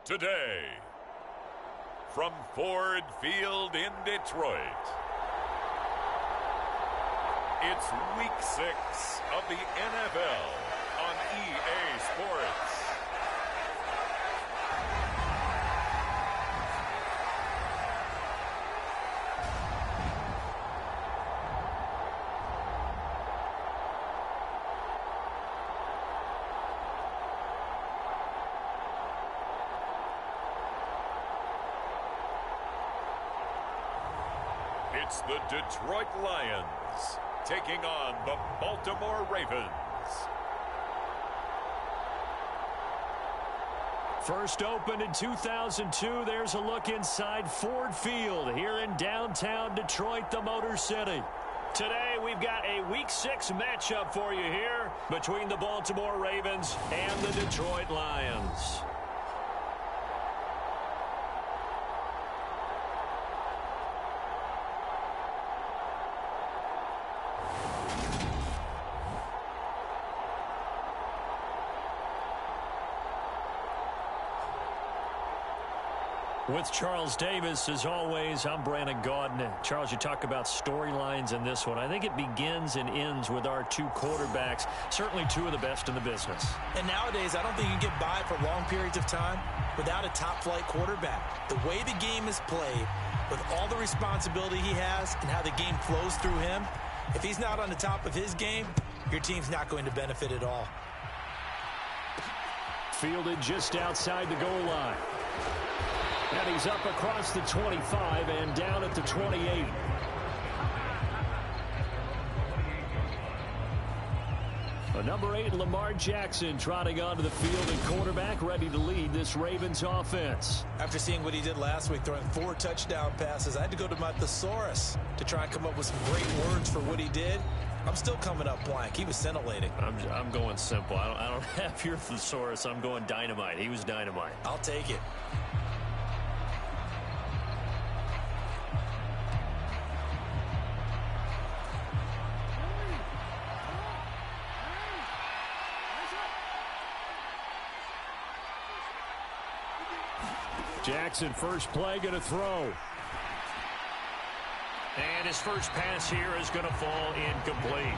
Today, from Ford Field in Detroit, it's Week 6 of the NFL on EA Sports. It's the Detroit Lions taking on the Baltimore Ravens. First opened in 2002, there's a look inside Ford Field here in downtown Detroit, the Motor City. Today, we've got a Week 6 matchup for you here between the Baltimore Ravens and the Detroit Lions. With Charles Davis, as always, I'm Brandon Gaudin. Charles, you talk about storylines in this one. I think it begins and ends with our two quarterbacks, certainly two of the best in the business. And nowadays, I don't think you can get by for long periods of time without a top-flight quarterback. The way the game is played, with all the responsibility he has and how the game flows through him, if he's not on the top of his game, your team's not going to benefit at all. Fielded just outside the goal line. And he's up across the 25 and down at the 28. Number 8, Lamar Jackson, trotting onto the field and quarterback, ready to lead this Ravens offense. After seeing what he did last week, throwing 4 touchdown passes, I had to go to my thesaurus to try and come up with some great words for what he did. I'm still coming up blank. He was scintillating. I'm going simple. I don't have your thesaurus. I'm going dynamite. He was dynamite. I'll take it. Jackson, first play, going to throw. And his first pass here is going to fall incomplete.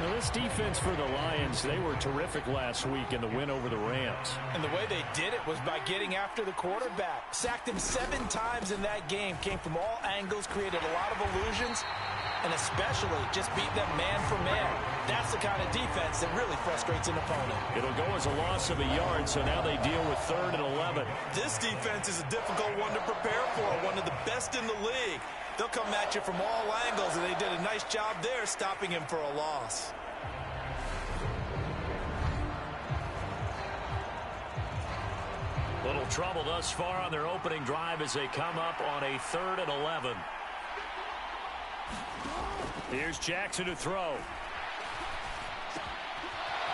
Now, this defense for the Lions, they were terrific last week in the win over the Rams. And the way they did it was by getting after the quarterback. Sacked him 7 times in that game. Came from all angles, created a lot of illusions, and especially just beat them man for man. That's the kind of defense that really frustrates an opponent. It'll go as a loss of a yard, so now they deal with 3rd and 11. This defense is a difficult one to prepare for, one of the best in the league. They'll come at you from all angles, and they did a nice job there stopping him for a loss. Little trouble thus far on their opening drive as they come up on a 3rd and 11. Here's Jackson to throw.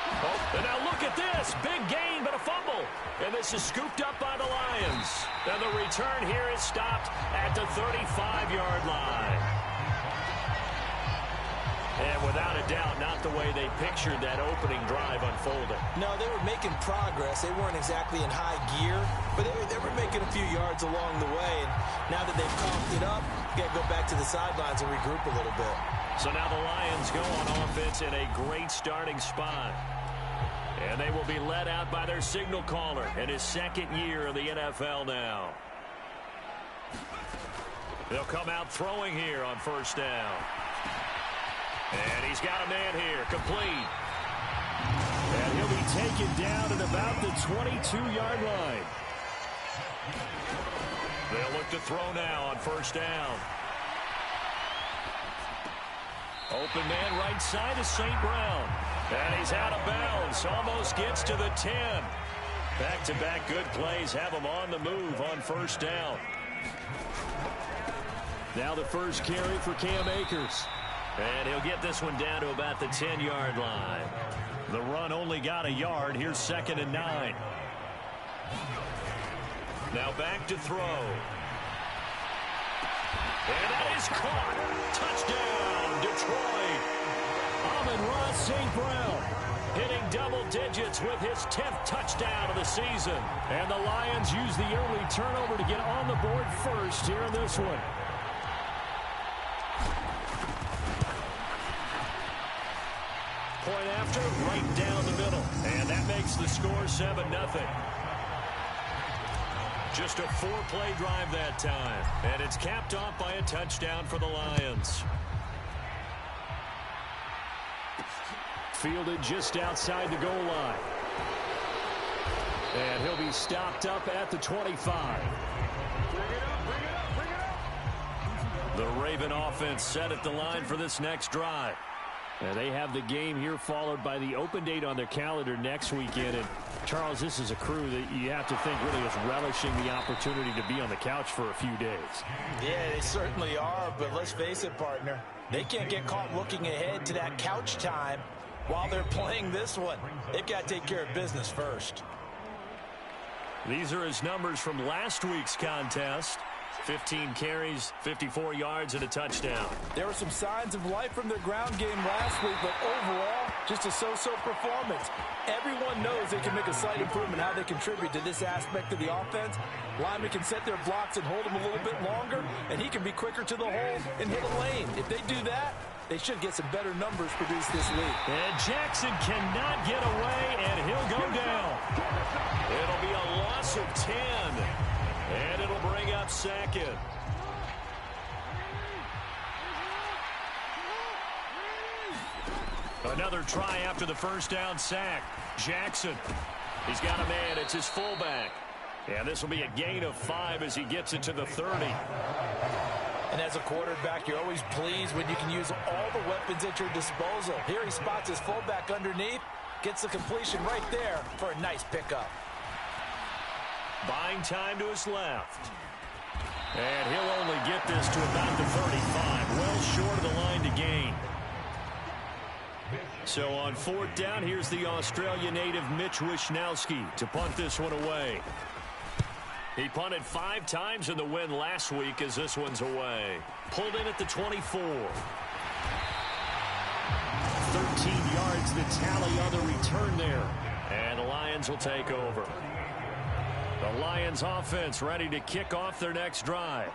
Oh, and now look at this. Big gain, but a fumble. And this is scooped up by the Lions. And the return here is stopped at the 35-yard line. And without a doubt, not the way they pictured that opening drive unfolding. No, they were making progress. They weren't exactly in high gear, but they were making a few yards along the way. And now that they've coughed it up, you got to go back to the sidelines and regroup a little bit. So now the Lions go on offense in a great starting spot. And they will be led out by their signal caller in his 2nd year in the NFL now. They'll come out throwing here on 1st down. And he's got a man here, complete. And he'll be taken down at about the 22-yard line. They'll look to throw now on 1st down. Open man right side is St. Brown. And he's out of bounds. Almost gets to the 10. Back-to-back good plays have him on the move on 1st down. Now the first carry for Cam Akers. And he'll get this one down to about the 10-yard line. The run only got a yard. Here's 2nd and 9. Now back to throw. And that is caught. Touchdown, Detroit. Amon-Ra St. Brown. hitting double digits with his 10th touchdown of the season. And the Lions use the early turnover to get on the board first here in this one. Point after, right down the middle. And that makes the score 7-0. Just a 4-play drive that time. And it's capped off by a touchdown for the Lions. Fielded just outside the goal line. And he'll be stopped up at the 25. The Raven offense set at the line for this next drive. And they have the game here followed by the open date on their calendar next weekend. And, Charles, this is a crew that you have to think really is relishing the opportunity to be on the couch for a few days. Yeah, they certainly are, but let's face it, partner. They can't get caught looking ahead to that couch time while they're playing this one. They've got to take care of business first. These are his numbers from last week's contest. 15 carries, 54 yards, and a touchdown. There were some signs of life from their ground game last week, but overall, just a so-so performance. Everyone knows they can make a slight improvement how they contribute to this aspect of the offense. Linemen can set their blocks and hold them a little bit longer, and he can be quicker to the hole and hit a lane. If they do that, they should get some better numbers produced this week. And Jackson cannot get away, and he'll go down. It'll be a loss of 10. And it'll bring up second. Another try after the first down sack. Jackson. He's got a man. It's his fullback. And this will be a gain of 5 as he gets it to the 30. And as a quarterback, you're always pleased when you can use all the weapons at your disposal. Here he spots his fullback underneath. Gets the completion right there for a nice pickup. Buying time to his left. And he'll only get this to about the 35. Well short of the line to gain. So on 4th down, here's the Australia native Mitch Wishnowski to punt this one away. He punted 5 times in the win last week as this one's away. Pulled in at the 24. 13 yards the tally on the return there. And the Lions will take over. The Lions offense ready to kick off their next drive.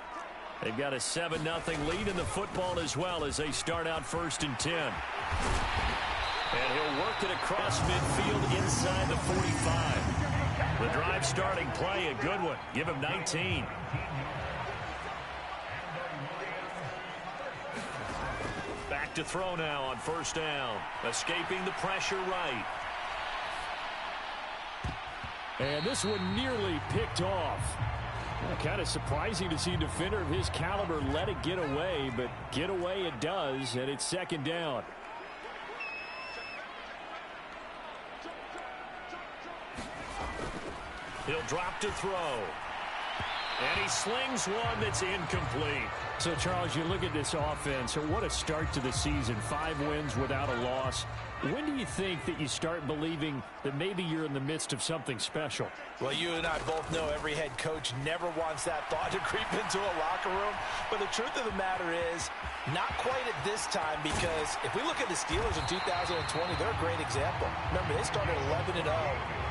They've got a 7-0 lead in the football as well as they start out 1st and 10. And he'll work it across midfield inside the 45. The drive starting play, a good one. Give him 19. Back to throw now on 1st down. Escaping the pressure right. And this one nearly picked off. Kind of surprising to see a defender of his caliber let it get away, but get away it does, and it's 2nd down. He'll drop to throw. And he slings one that's incomplete. So, Charles, you look at this offense, what a start to the season. 5 wins without a loss. When do you think that you start believing that maybe you're in the midst of something special? Well, you and I both know every head coach never wants that thought to creep into a locker room. But the truth of the matter is, not quite at this time, because if we look at the Steelers in 2020, they're a great example. Remember, they started 11-0,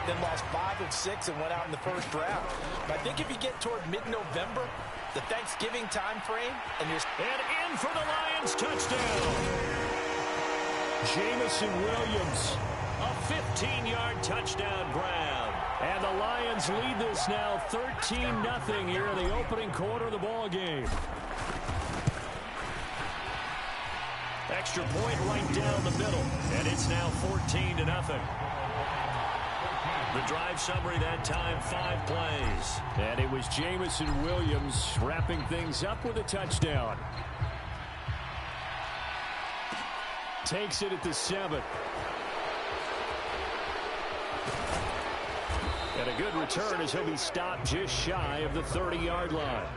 then lost 5 of 6 and went out in the 1st round. But I think if you get toward mid-November, the Thanksgiving time frame, and you're... And in for the Lions touchdown. Jamison Williams, a 15-yard touchdown grab. And the Lions lead this now 13-0 here in the opening quarter of the ball game. Extra point right down the middle, and it's now 14-0. The drive summary that time, 5 plays. And it was Jamison Williams wrapping things up with a touchdown. Takes it at the 7. And a good return as he'll be stopped just shy of the 30-yard line.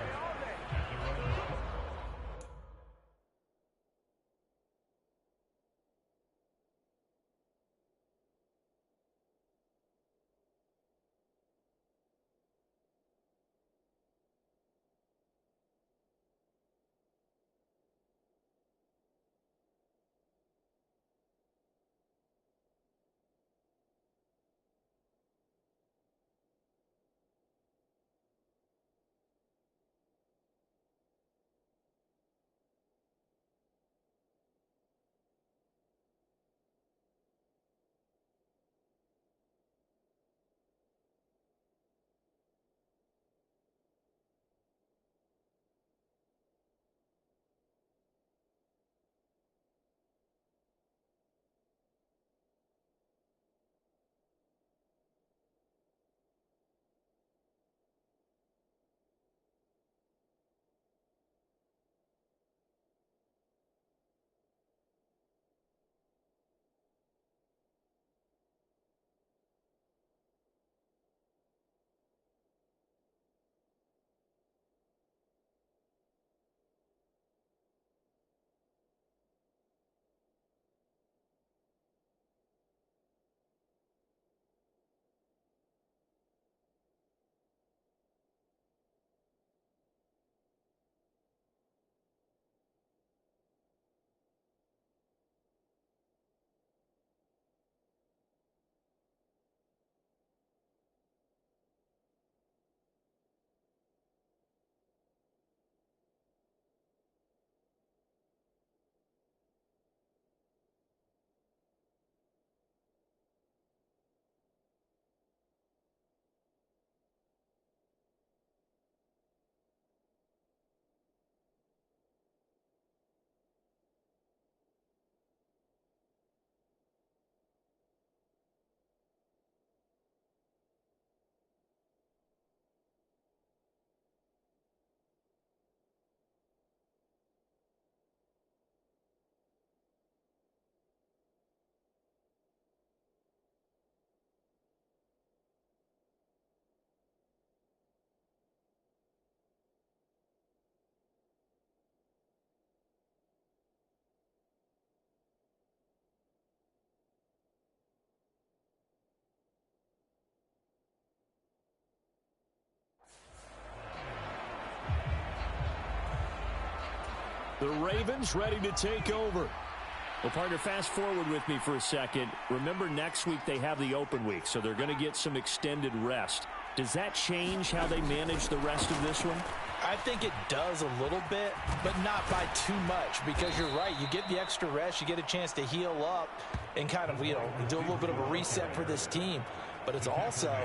The Ravens ready to take over. Well, partner, fast forward with me for a second. Remember, next week they have the open week, so they're going to get some extended rest. Does that change how they manage the rest of this one? I think it does a little bit, but not by too much, because you're right. You get the extra rest. You get a chance to heal up and kind of, do a little bit of a reset for this team. But it's also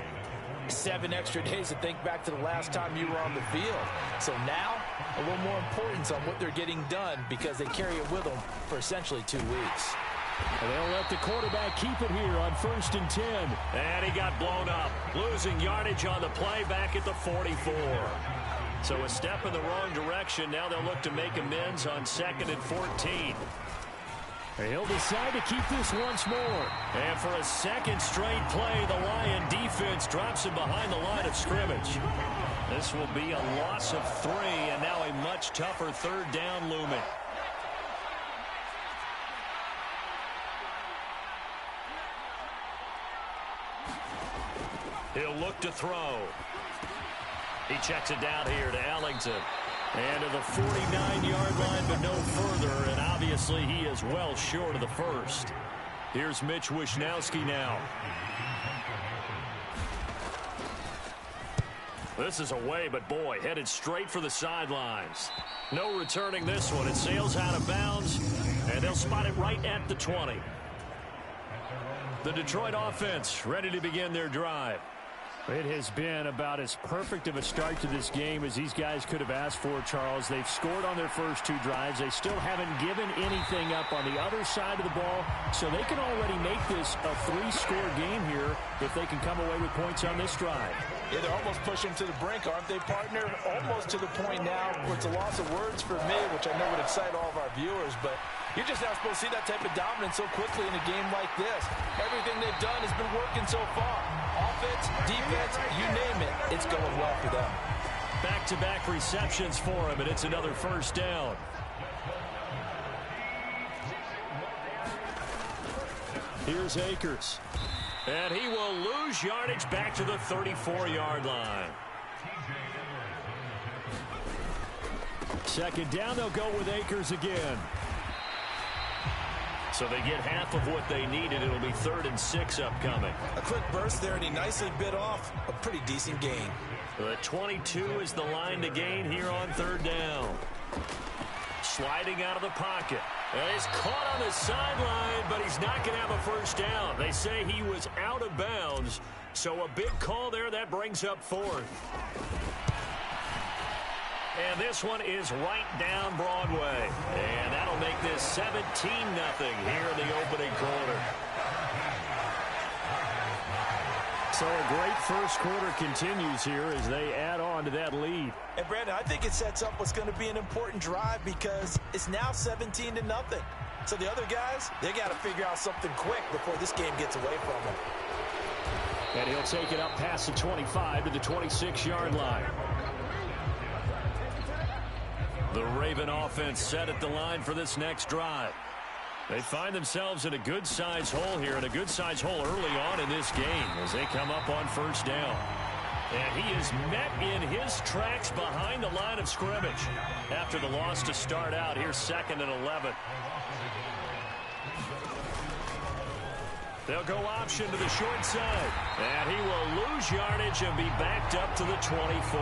7 extra days to think back to the last time you were on the field. So now, a little more importance on what they're getting done because they carry it with them for essentially 2 weeks. And they'll let the quarterback keep it here on 1st and 10. And he got blown up, losing yardage on the play back at the 44. So a step in the wrong direction. Now they'll look to make amends on 2nd and 14. He'll decide to keep this once more. And for a second straight play, the Lion defense drops him behind the line of scrimmage. This will be a loss of 3, and now a much tougher 3rd down looming. He'll look to throw. He checks it down here to Ellington. And to the 49-yard line, but no further. And obviously, he is well short of the first. Here's Mitch Wishnowski now. This is away, but boy, headed straight for the sidelines. No returning this one. It sails out of bounds, and they'll spot it right at the 20. The Detroit offense ready to begin their drive. It has been about as perfect of a start to this game as these guys could have asked for, Charles. They've scored on their first 2 drives. They still haven't given anything up on the other side of the ball, so they can already make this a 3-score game here if they can come away with points on this drive. Yeah, they're almost pushing to the brink, aren't they, partner? Almost to the point now where it's a loss of words for me, which I know would excite all of our viewers, but you're just not supposed to see that type of dominance so quickly in a game like this. Everything they've done has been working so far. Offense, defense, you name it, it's going well for them. Back-to-back receptions for him, and it's another 1st down. Here's Akers. And he will lose yardage back to the 34-yard line. 2nd down, they'll go with Akers again. So they get half of what they needed. It'll be 3rd and 6 upcoming. A quick burst there, and he nicely bit off a pretty decent gain. The 22 is the line to gain here on 3rd down. Sliding out of the pocket. And he's caught on the sideline, but he's not going to have a 1st down. They say he was out of bounds. So a big call there. That brings up 4th. And this one is right down Broadway. And that'll make this 17-0 here in the opening quarter. So a great first quarter continues here as they add on to that lead. And Brandon, I think it sets up what's going to be an important drive because it's now 17-0. So the other guys, they got to figure out something quick before this game gets away from them. And he'll take it up past the 25 to the 26-yard line. The Raven offense set at the line for this next drive. They find themselves in a good-sized hole here, and a good-sized hole early on in this game as they come up on 1st down. And he is met in his tracks behind the line of scrimmage after the loss to start out. Here's 2nd and 11. They'll go option to the short side. And he will lose yardage and be backed up to the 24.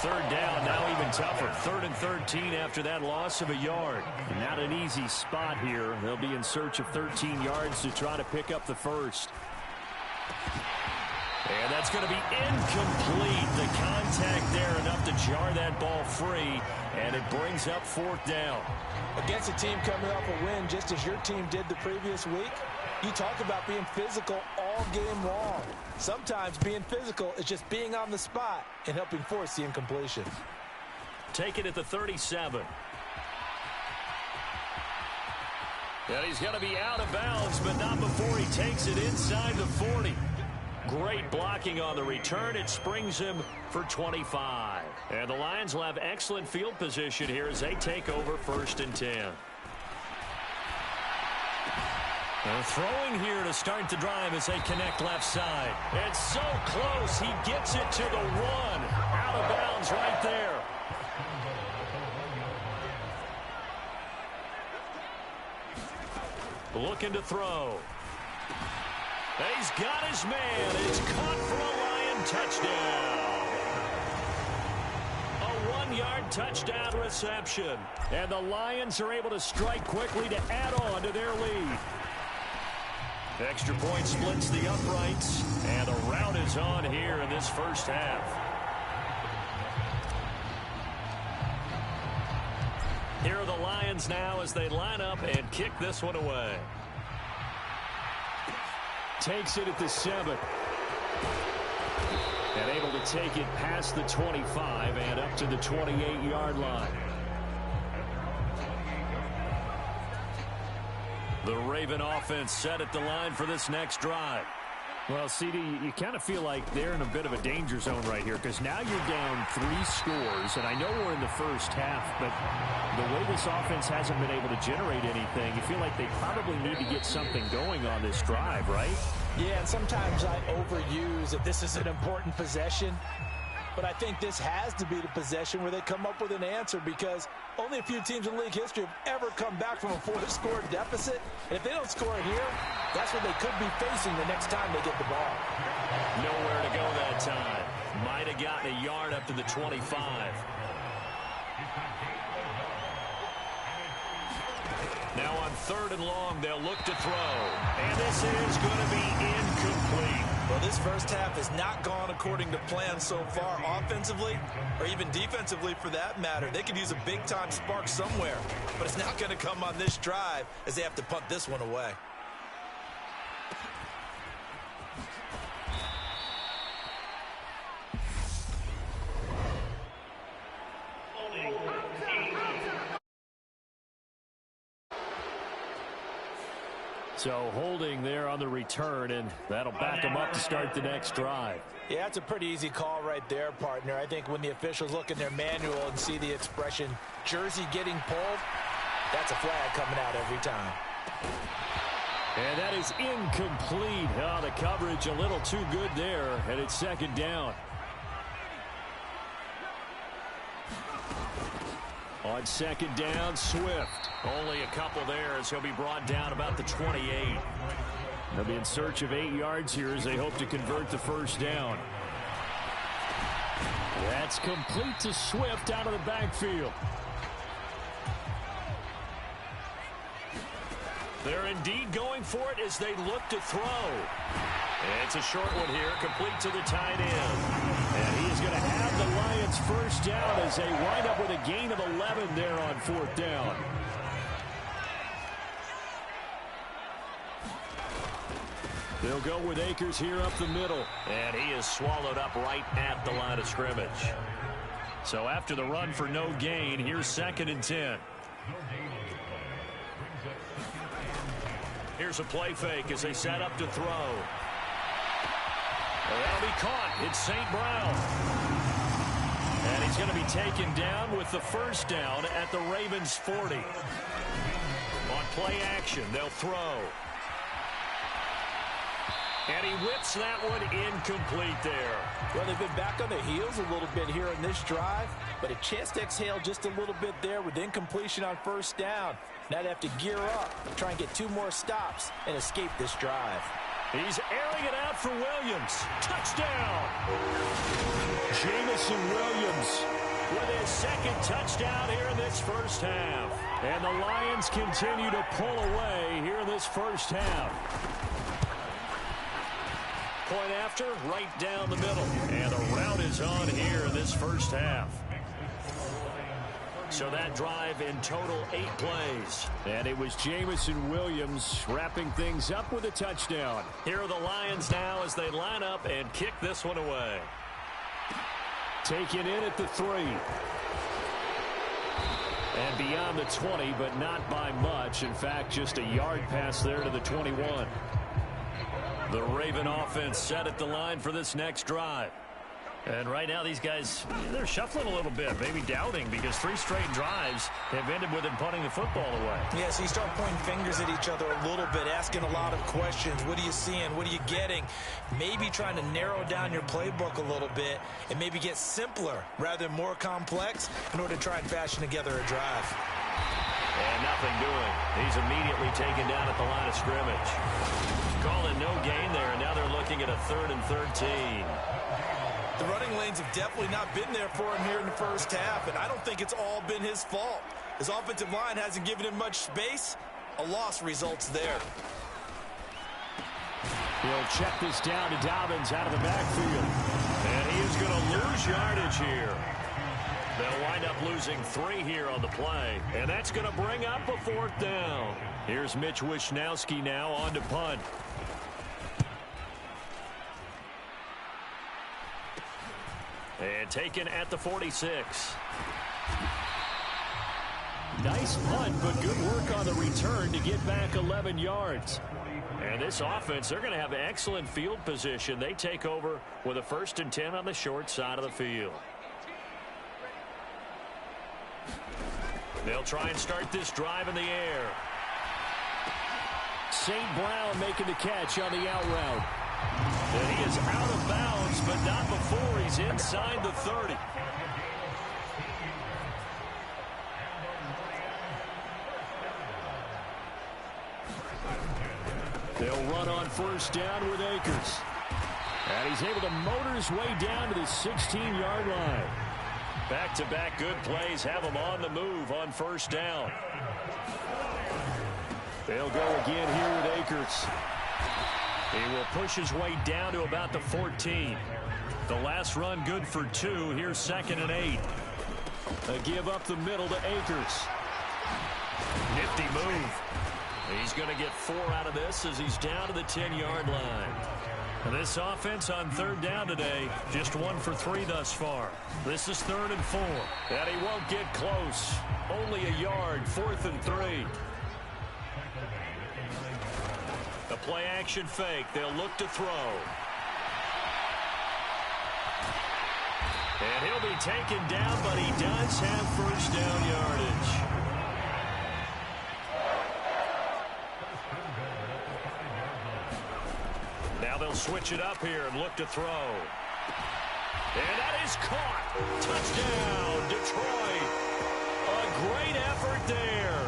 3rd down, now even tougher. 3rd and 13 after that loss of a yard. Not an easy spot here. They'll be in search of 13 yards to try to pick up the 1st. And that's going to be incomplete. The contact there enough to jar that ball free. And it brings up 4th down. Against a team coming off a win just as your team did the previous week, you talk about being physical all game long. Sometimes being physical is just being on the spot and helping force the incompletion. Take it at the 37. And he's going to be out of bounds, but not before he takes it inside the 40. Great blocking on the return. It springs him for 25. And the Lions will have excellent field position here as they take over 1st and 10. And throwing here to start the drive as they connect left side. It's so close. He gets it to the 1. Out of bounds right there. looking to throw. He's got his man. It's caught for a Lion touchdown. A 1-yard touchdown reception. And the Lions are able to strike quickly to add on to their lead. Extra point splits the uprights. And the rout is on here in this first half. Here are the Lions now as they line up and kick this one away. Takes it at the 7. And able to take it past the 25 and up to the 28-yard line. The Raven offense set at the line for this next drive. Well, CD, you kind of feel like they're in a bit of a danger zone right here because now you're down 3 scores, and I know we're in the first half, but the way this offense hasn't been able to generate anything, you feel like they probably need to get something going on this drive, right? Yeah, and sometimes I overuse that this is an important possession, but I think this has to be the possession where they come up with an answer because only a few teams in league history have ever come back from a 4-score deficit. And if they don't score here, that's what they could be facing the next time they get the ball. Nowhere to go that time. Might have gotten a yard up to the 25. Now on 3rd and long, they'll look to throw. And this is going to be incomplete. Well, this first half has not gone according to plan so far offensively or even defensively for that matter. They could use a big-time spark somewhere, but it's not going to come on this drive as they have to punt this one away. So holding there on the return, and that'll back them up to start the next drive. Yeah, it's a pretty easy call right there, partner. I think when the officials look in their manual and see the expression, jersey getting pulled, that's a flag coming out every time. And that is incomplete. Oh, the coverage a little too good there, and it's 2nd down. On 2nd down, Swift. Only a couple there as he'll be brought down about the 28. They'll be in search of 8 yards here as they hope to convert the first down. That's complete to Swift out of the backfield. They're indeed going for it as they look to throw. It's a short one here, complete to the tight end. And he is going to have the Lions first down as they wind up with a gain of 11 there on 4th down. They'll go with Akers here up the middle. And he is swallowed up right at the line of scrimmage. So after the run for no gain, here's 2nd and 10. Here's a play fake as they set up to throw. That'll be caught. It's St. Brown. And he's going to be taken down with the first down at the Ravens' 40. On play action, they'll throw. And he whips that one incomplete there. Well, they've been back on their heels a little bit here in this drive, but a chance to exhale just a little bit there with incompletion on first down. Now they have to gear up, try and get 2 more stops, and escape this drive. He's airing it out for Williams. Touchdown! Jamison Williams with his 2nd touchdown here in this first half. And the Lions continue to pull away here in this first half. Point after, right down the middle. And the rout is on here in this first half. So that drive in total 8 plays. And it was Jamison Williams wrapping things up with a touchdown. Here are the Lions now as they line up and kick this one away. Taken in at the 3. And beyond the 20, but not by much. In fact, just a yard pass there to the 21. The Raven offense set at the line for this next drive. And right now these guys, they're shuffling a little bit, maybe doubting, because 3 straight drives have ended with them punting the football away. Yeah, so you start pointing fingers at each other a little bit, asking a lot of questions. What are you seeing? What are you getting? Maybe trying to narrow down your playbook a little bit and maybe get simpler rather than more complex in order to try and fashion together a drive. And nothing doing. He's immediately taken down at the line of scrimmage. Calling no gain there, and now they're looking at a 3rd and 13. The running lanes have definitely not been there for him here in the first half, and I don't think it's all been his fault. His offensive line hasn't given him much space. A loss results there. He'll check this down to Dobbins out of the backfield. And he is going to lose yardage here. They'll wind up losing 3 here on the play. And that's going to bring up a 4th down. Here's Mitch Wishnowski now on to punt. And taken at the 46. Nice punt, but good work on the return to get back 11 yards. And this offense, they're going to have excellent field position. They take over with a 1st and 10 on the short side of the field. They'll try and start this drive in the air. St. Brown making the catch on the out route. And he is out of bounds, but not before he's inside the 30. They'll run on 1st down with Akers. And he's able to motor his way down to the 16-yard line. Back-to-back good plays have him on the move on 1st down. They'll go again here with Akers. He will push his way down to about the 14. The last run good for 2. Here's 2nd and 8. A give up the middle to Akers. Nifty move. He's going to get 4 out of this as he's down to the 10-yard line. And this offense on 3rd down today, just 1 for 3 thus far. This is 3rd and 4. And he won't get close. Only a yard, 4th and 3. The play-action fake. They'll look to throw. And he'll be taken down, but he does have 1st down yardage. Now they'll switch it up here and look to throw. And that is caught. Touchdown, Detroit. A great effort there.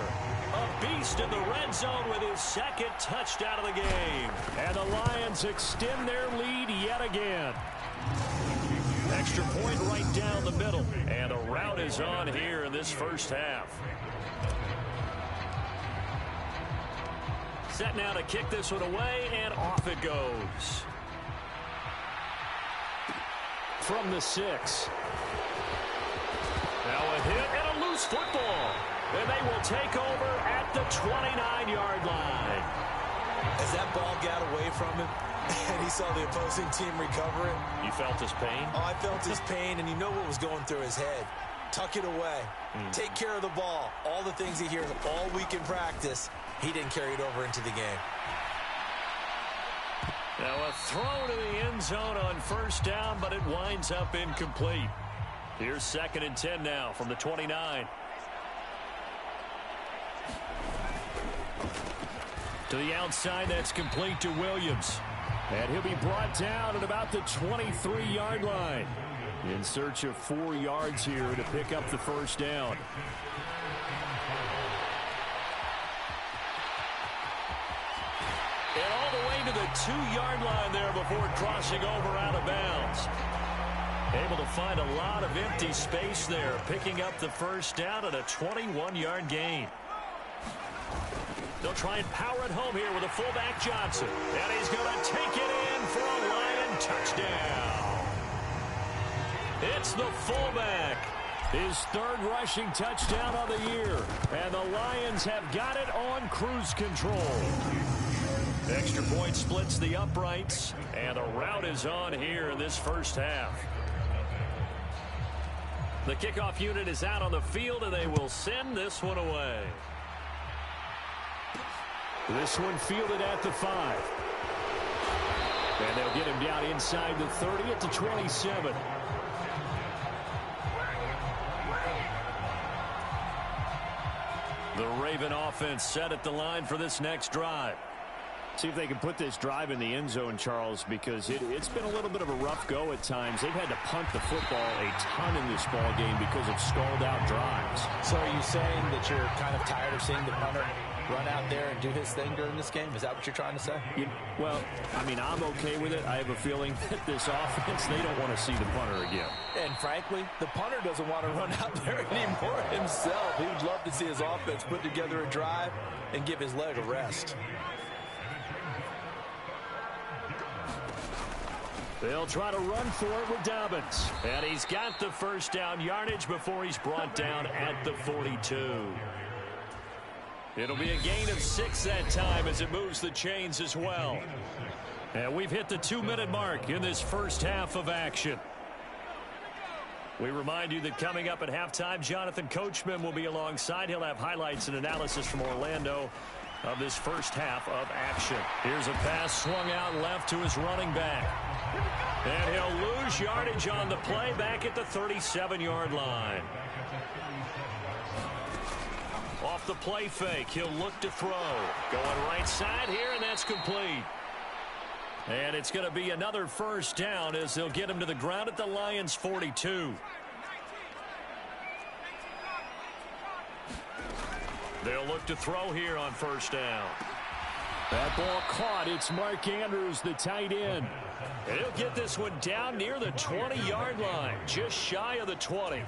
A beast in the red zone with his 2nd touchdown of the game. And the Lions extend their lead yet again. Extra point right down the middle. And a rout is on here in this first half. Set now to kick this one away, and off it goes. From the 6. Now a hit and a loose football. And they will take over at the 29-yard line. As that ball got away from him, and he saw the opposing team recover it. You felt his pain? Oh, I felt his pain, and you know what was going through his head. Tuck it away. Take care of the ball. All the things he hears all week in practice, he didn't carry it over into the game. Now a throw to the end zone on 1st down, but it winds up incomplete. Here's 2nd and 10 now from the 29. To the outside, that's complete to Williams. And he'll be brought down at about the 23-yard line. In search of 4 yards here to pick up the 1st down. And all the way to the 2-yard line there before crossing over out of bounds. Able to find a lot of empty space there, picking up the 1st down at a 21-yard gain. They'll try and power it home here with a fullback Johnson. And he's going to take it in for a Lion touchdown. It's the fullback. His 3rd rushing touchdown of the year. And the Lions have got it on cruise control. Extra point splits the uprights. And the rout is on here in this first half. The kickoff unit is out on the field, and they will send this one away. This one fielded at the 5. And they'll get him down inside the 30 at the 27. The Raven offense set at the line for this next drive. See if they can put this drive in the end zone, Charles, because it's been a little bit of a rough go at times. They've had to punt the football a ton in this ball game because of stalled-out drives. So are you saying that you're kind of tired of seeing the punter run out there and do his thing during this game? Is that what you're trying to say? Well, I mean, I'm okay with it. I have a feeling that this offense, they don't want to see the punter again. And frankly, the punter doesn't want to run out there anymore himself. He would love to see his offense put together a drive and give his leg a rest. They'll try to run for it with Dobbins. And he's got the first down yardage before he's brought down at the 42. It'll be a gain of 6 that time as it moves the chains as well. And we've hit the 2-minute mark in this first half of action. We remind you that coming up at halftime, Jonathan Coachman will be alongside. He'll have highlights and analysis from Orlando of this first half of action. Here's a pass swung out left to his running back. And he'll lose yardage on the play back at the 37-yard line. Off the play fake, he'll look to throw. Going right side here, and that's complete. And it's going to be another first down as they'll get him to the ground at the Lions' 42. They'll look to throw here on first down. That ball caught. It's Mark Andrews, the tight end. And he'll get this one down near the 20-yard line, just shy of the 20.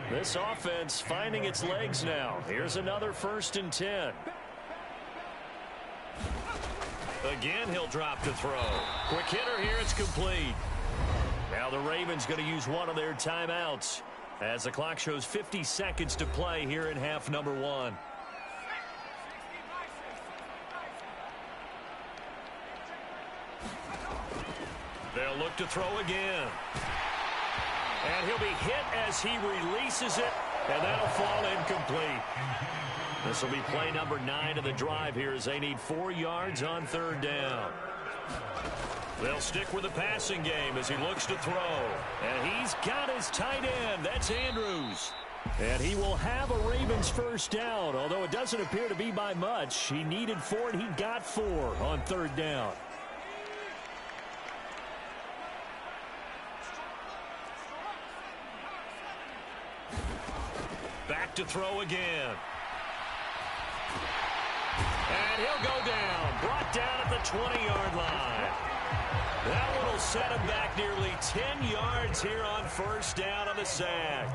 This offense finding its legs now. Here's another 1st and 10. Again, he'll drop to throw. Quick hitter here, it's complete. Now the Ravens going to use one of their timeouts as the clock shows 50 seconds to play here in half number 1. They'll look to throw again. And he'll be hit as he releases it, and that'll fall incomplete. This will be play number 9 of the drive here as they need 4 yards on 3rd down. They'll stick with the passing game as he looks to throw. And he's got his tight end. That's Andrews. And he will have a Ravens first down, although it doesn't appear to be by much. He needed 4, and he got 4 on 3rd down. Back to throw again. And he'll go down. Brought down at the 20-yard line. That one will set him back nearly 10 yards here on first down on the sack.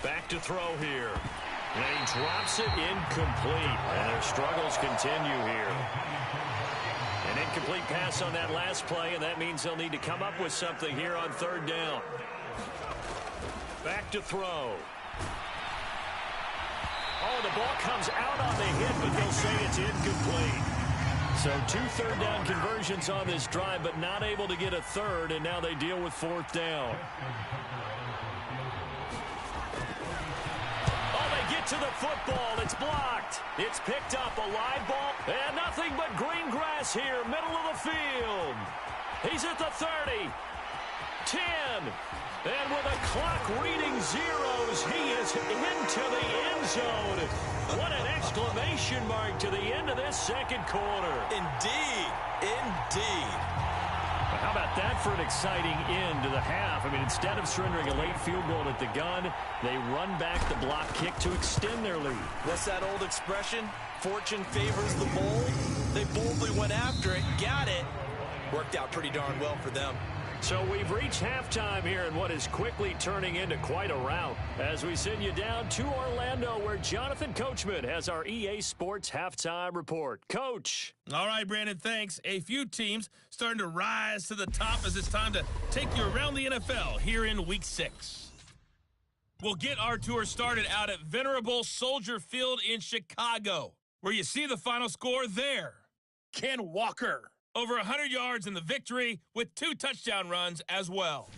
Back to throw here. And he drops it incomplete. And their struggles continue here. An incomplete pass on that last play, and that means they'll need to come up with something here on 3rd down. Back to throw. Oh, the ball comes out on the hit, but they'll say it's incomplete. So 2 3rd-down conversions on this drive, but not able to get a 3rd, and now they deal with 4th down. Oh, they get to the football. It's blocked. It's picked up, a live ball, and nothing but green grass here, middle of the field. He's at the 30, 10, and with a clock reading zeros, he is into the end zone. What an exclamation mark to the end of this 2nd quarter. Indeed. Indeed. How about that for an exciting end to the half? I mean, instead of surrendering a late field goal at the gun, they run back the block kick to extend their lead. What's that old expression? Fortune favors the bold. They boldly went after it, got it. Worked out pretty darn well for them. So we've reached halftime here in what is quickly turning into quite a rout as we send you down to Orlando where Jonathan Coachman has our EA Sports halftime report. Coach. All right, Brandon, thanks. A few teams starting to rise to the top as it's time to take you around the NFL here in Week 6. We'll get our tour started out at Venerable Soldier Field in Chicago, where you see the final score there. Ken Walker. Over 100 yards in the victory with 2 touchdown runs as well.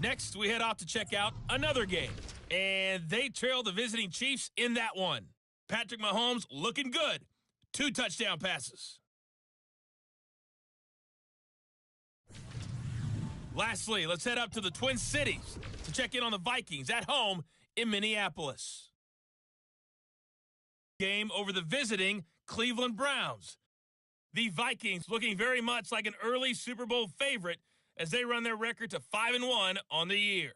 Next, we head off to check out another game. And they trail the visiting Chiefs in that one. Patrick Mahomes looking good. 2 touchdown passes. Lastly, let's head up to the Twin Cities to check in on the Vikings at home in Minneapolis. Game over the visiting Cleveland Browns. The Vikings looking very much like an early Super Bowl favorite as they run their record to 5-1 on the year.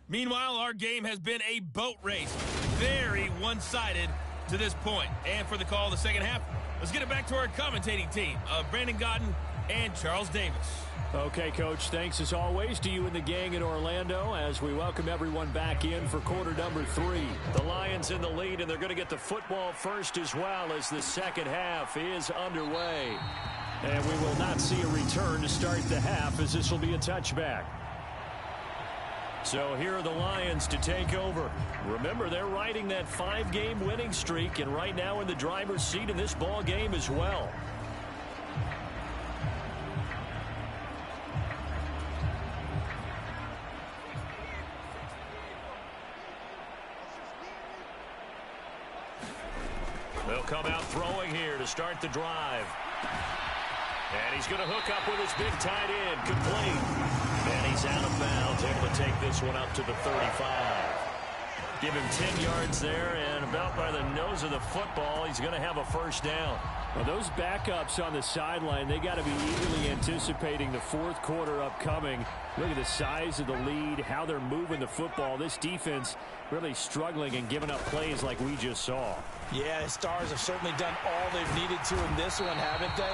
Meanwhile, our game has been a boat race. Very one-sided to this point. And for the call of the second half, let's get it back to our commentating team of Brandon Godden and Charles Davis. Okay, Coach, thanks as always to you and the gang in Orlando as we welcome everyone back in for quarter number 3. The Lions in the lead, and they're going to get the football first as well as the second half is underway. And we will not see a return to start the half as this will be a touchback. So here are the Lions to take over. Remember, they're riding that 5-game winning streak, and right now in the driver's seat in this ball game as well. They'll come out throwing here to start the drive. And he's going to hook up with his big tight end, complete. And he's out of bounds, able to take this one up to the 35. Give him 10 yards there, and about by the nose of the football, he's going to have a first down. Well, those backups on the sideline, they got to be eagerly anticipating the fourth quarter upcoming. Look at the size of the lead, how they're moving the football. This defense really struggling and giving up plays like we just saw. Yeah, the Stars have certainly done all they've needed to in this one, haven't they?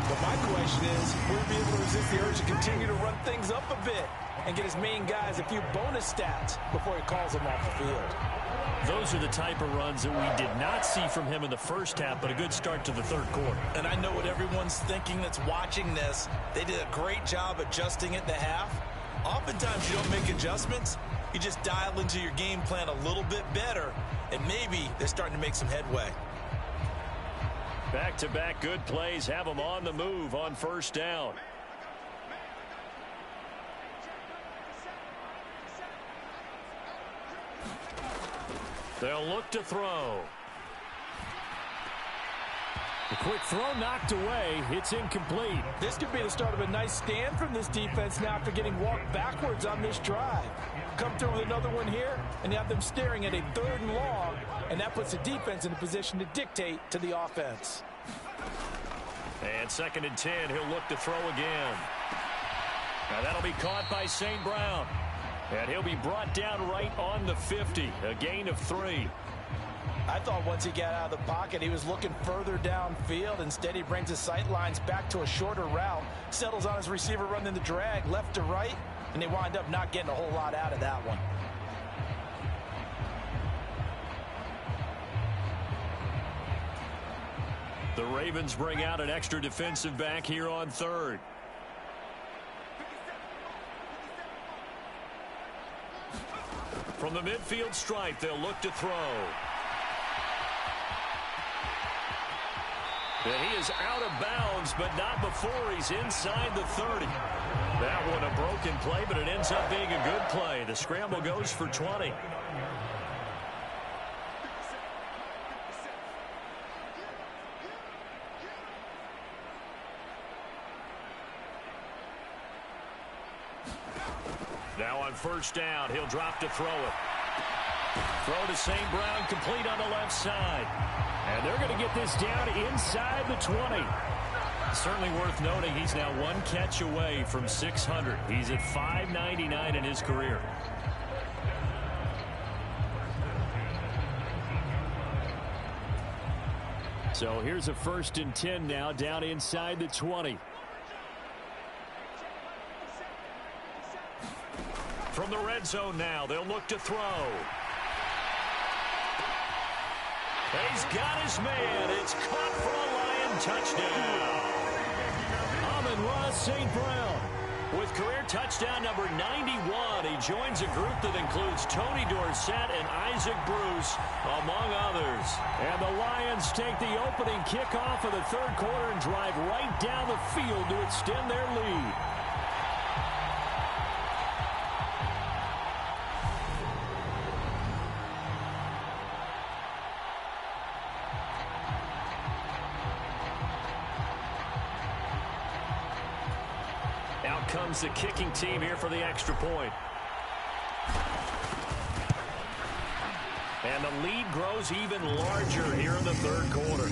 But my question is, will we be able to resist the urge to continue to run things up a bit and get his main guys a few bonus stats before he calls them off the field? Those are the type of runs that we did not see from him in the first half, but a good start to the third quarter. And I know what everyone's thinking that's watching this. They did a great job adjusting at the half. Oftentimes you don't make adjustments. You just dial into your game plan a little bit better, and maybe they're starting to make some headway. Back-to-back good plays have them on the move on first down. They'll look to throw. A quick throw knocked away. It's incomplete. This could be the start of a nice stand from this defense now after getting walked backwards on this drive. Come through with another one here, and you have them staring at a 3rd and long, and that puts the defense in a position to dictate to the offense. And 2nd and 10, he'll look to throw again. Now that'll be caught by St. Brown. And he'll be brought down right on the 50, a gain of 3. I thought once he got out of the pocket, he was looking further downfield. Instead, he brings his sight lines back to a shorter route, settles on his receiver running the drag left to right, and they wind up not getting a whole lot out of that one. The Ravens bring out an extra defensive back here on 3rd. From the midfield stripe, they'll look to throw. And he is out of bounds, but not before he's inside the 30. That one a broken play, but it ends up being a good play. The scramble goes for 20. Now on first down, he'll drop to throw it. Throw to St. Brown, complete on the left side. And they're going to get this down inside the 20. Certainly worth noting he's now 1 catch away from 600. He's at 599 in his career. So here's a 1st and 10 now down inside the 20. From the red zone now, they'll look to throw. He's got his man. It's caught for a Lion touchdown. Amon-Ra St. Brown with career touchdown number 91. He joins a group that includes Tony Dorsett and Isaac Bruce, among others. And the Lions take the opening kickoff of the 3rd quarter and drive right down the field to extend their lead. Out comes the kicking team here for the extra point. And And the lead grows even larger here in the third quarter.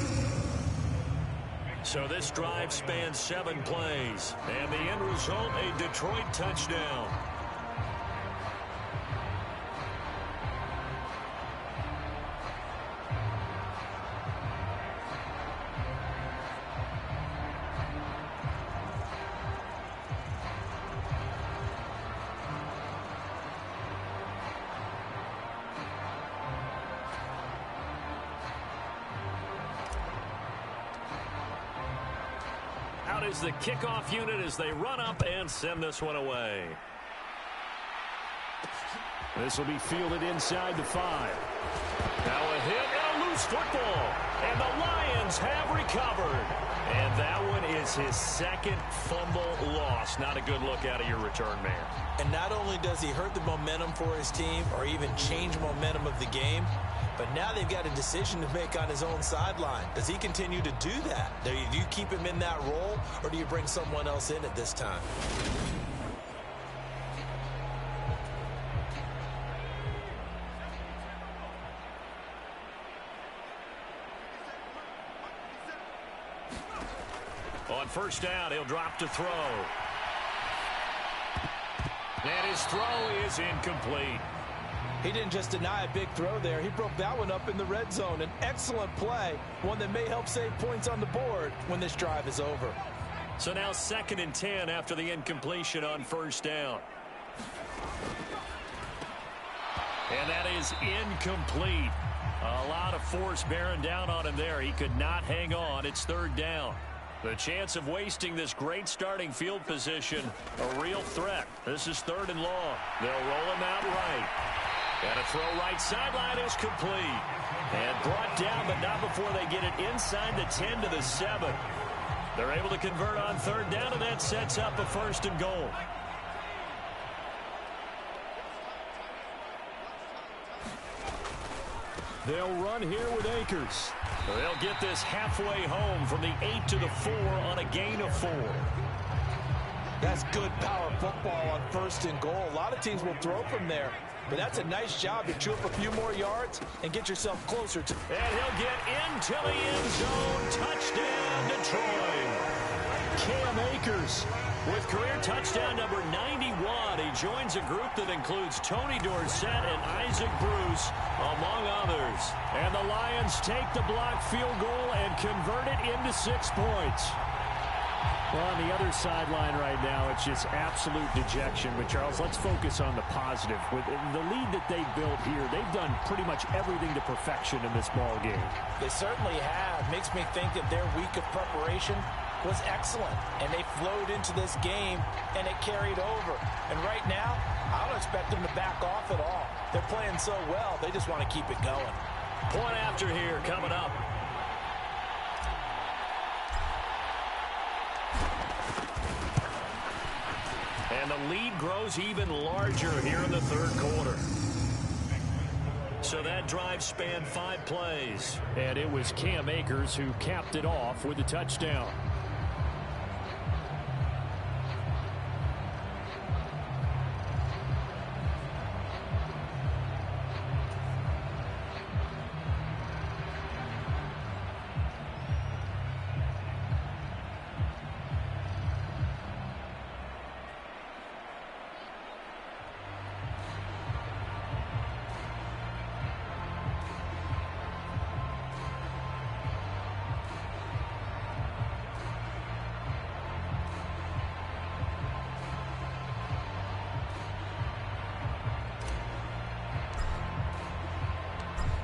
So this drive spans 7 plays. And the end result, a Detroit touchdown. Out is the kickoff unit as they run up and send this one away. This will be fielded inside the 5. Now a hit and a loose football. And the Lions have recovered. And that one is his second fumble loss. Not a good look out of your return man. And not only does he hurt the momentum for his team or even change momentum of the game, but now they've got a decision to make on his own sideline. Does he continue to do that? Do you keep him in that role, or do you bring someone else in at this time? On first down, he'll drop to throw. And his throw is incomplete. He didn't just deny a big throw there. He broke that one up in the red zone. An excellent play, one that may help save points on the board when this drive is over. So now 2nd and 10 after the incompletion on first down. And that is incomplete. A lot of force bearing down on him there. He could not hang on. It's 3rd down. The chance of wasting this great starting field position, a real threat. This is 3rd and long. They'll roll him out right. And a throw right sideline is complete. And brought down, but not before they get it inside the 10 to the 7. They're able to convert on 3rd down, and that sets up a 1st and goal. They'll run here with Akers. They'll get this halfway home from the 8 to the 4 on a gain of 4. That's good power football on 1st and goal. A lot of teams will throw from there, but that's a nice job to chew up a few more yards and get yourself closer to. And he'll get into the end zone. Touchdown, Detroit. Cam Akers with career touchdown number 91. He joins a group that includes Tony Dorsett and Isaac Bruce, among others. And the Lions take the block field goal and convert it into 6 points. Well, on the other sideline right now, it's just absolute dejection. But, Charles, let's focus on the positive. With the lead that they built here, they've done pretty much everything to perfection in this ball game. They certainly have. Makes me think that their week of preparation was excellent. And they flowed into this game, and it carried over. And right now, I don't expect them to back off at all. They're playing so well, they just want to keep it going. Point after here coming up. And the lead grows even larger here in the 3rd quarter. So that drive spanned 5 plays. And it was Cam Akers who capped it off with a touchdown.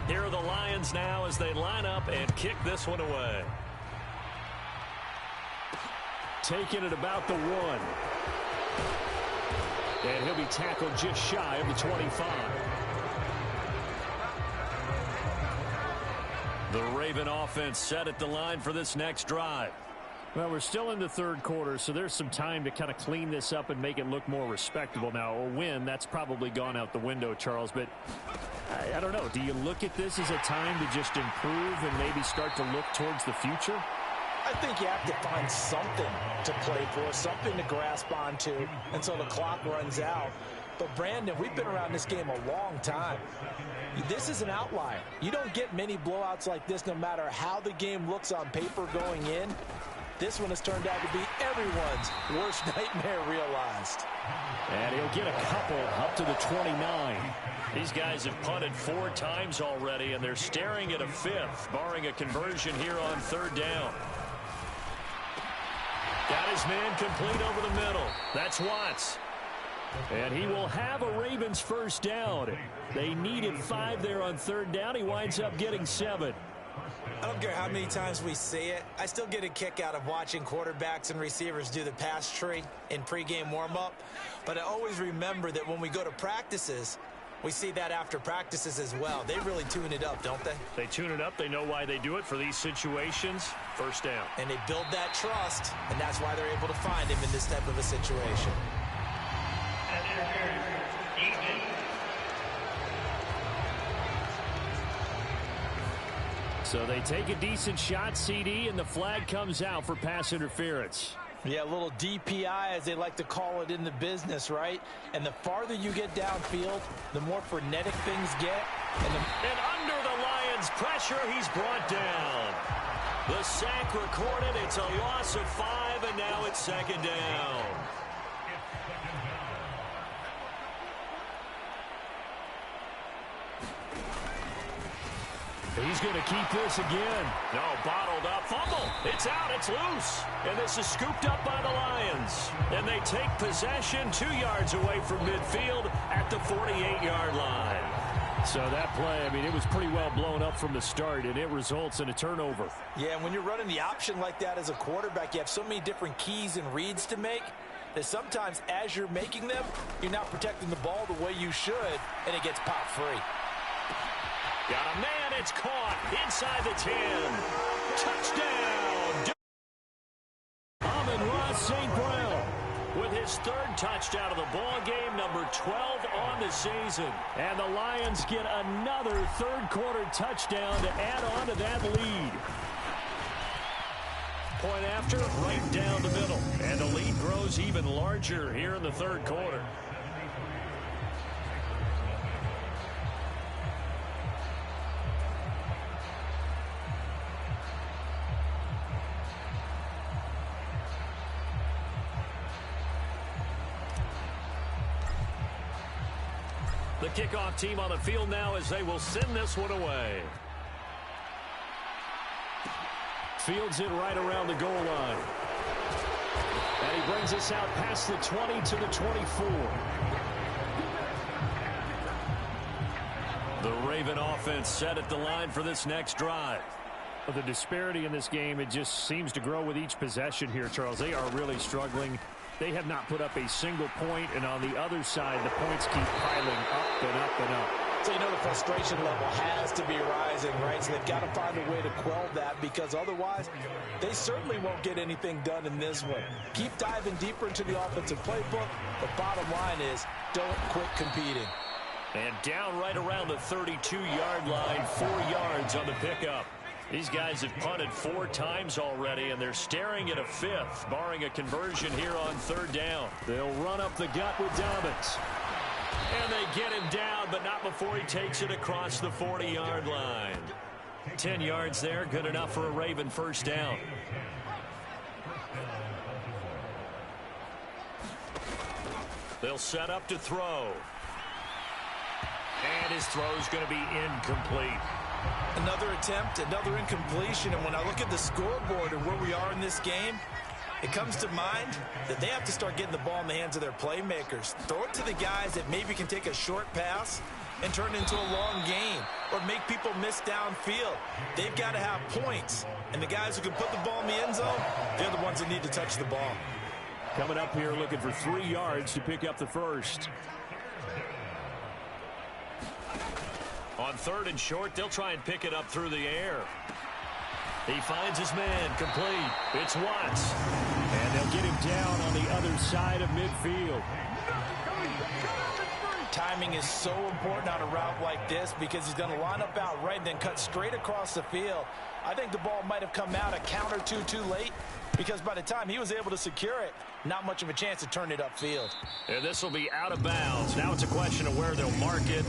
Here are the Lions now as they line up and kick this one away. Taking it about the 1. And he'll be tackled just shy of the 25. The Raven offense set at the line for this next drive. Well, we're still in the 3rd quarter, so there's some time to kind of clean this up and make it look more respectable. Now, a win, that's probably gone out the window, Charles, but I don't know. Do you look at this as a time to just improve and maybe start to look towards the future? I think you have to find something to play for, something to grasp onto until the clock runs out. But, Brandon, we've been around this game a long time. This is an outlier. You don't get many blowouts like this no matter how the game looks on paper going in. This one has turned out to be everyone's worst nightmare realized. And he'll get a couple up to the 29. These guys have punted 4 times already, and they're staring at a 5th, barring a conversion here on 3rd down. Got his man complete over the middle. That's Watts. And he will have a Ravens first down. They needed 5 there on 3rd down. He winds up getting 7. I don't care how many times we see it. I still get a kick out of watching quarterbacks and receivers do the pass tree in pregame warm-up. But I always remember that when we go to practices, we see that after practices as well. They really tune it up, don't they? They tune it up. They know why they do it for these situations. First down. And they build that trust, and that's why they're able to find him in this type of a situation. So they take a decent shot, CD, and the flag comes out for pass interference. Yeah, a little DPI, as they like to call it in the business, right? And the farther you get downfield, the more frenetic things get. And under the Lions' pressure, he's brought down. The sack recorded. It's a loss of 5, and now it's 2nd down. He's going to keep this again. No, bottled up. Fumble. It's out. It's loose. And this is scooped up by the Lions. And they take possession 2 yards away from midfield at the 48-yard line. So that play, I mean, it was pretty well blown up from the start, and it results in a turnover. Yeah, and when you're running the option like that as a quarterback, you have so many different keys and reads to make that sometimes as you're making them, you're not protecting the ball the way you should, and it gets popped free. Got a man, it's caught inside the 10. Touchdown! Amon-Ra St. Brown with his 3rd touchdown of the ball game, number 12 on the season. And the Lions get another 3rd quarter touchdown to add on to that lead. Point after, right down the middle. And the lead grows even larger here in the 3rd quarter. The kickoff team on the field now as they will send this one away. Fields it right around the goal line. And he brings us out past the 20 to the 24. The Raven offense set at the line for this next drive. The disparity in this game, it just seems to grow with each possession here, Charles. They are really struggling. They have not put up a single point, and on the other side, the points keep piling up and up and up. So you know the frustration level has to be rising, right? So they've got to find a way to quell that, because otherwise they certainly won't get anything done in this one. Keep diving deeper into the offensive playbook. The bottom line is don't quit competing. And down right around the 32-yard line, 4 yards on the pickup. These guys have punted 4 times already, and they're staring at a 5th, barring a conversion here on 3rd down. They'll run up the gut with Dobbins. And they get him down, but not before he takes it across the 40-yard line. 10 yards there, good enough for a Raven first down. They'll set up to throw. And his throw is going to be incomplete. Another attempt, another incompletion, and when I look at the scoreboard and where we are in this game, it comes to mind that they have to start getting the ball in the hands of their playmakers. Throw it to the guys that maybe can take a short pass and turn it into a long game or make people miss downfield. They've got to have points, and the guys who can put the ball in the end zone, they're the ones that need to touch the ball. Coming up here looking for 3 yards to pick up the first. On 3rd and short, they'll try and pick it up through the air. He finds his man, complete. It's Watts. And they'll get him down on the other side of midfield. Timing is so important on a route like this because he's going to line up out right and then cut straight across the field. I think the ball might have come out a count or two too late because by the time he was able to secure it, not much of a chance to turn it upfield. And this will be out of bounds. Now it's a question of where they'll mark it.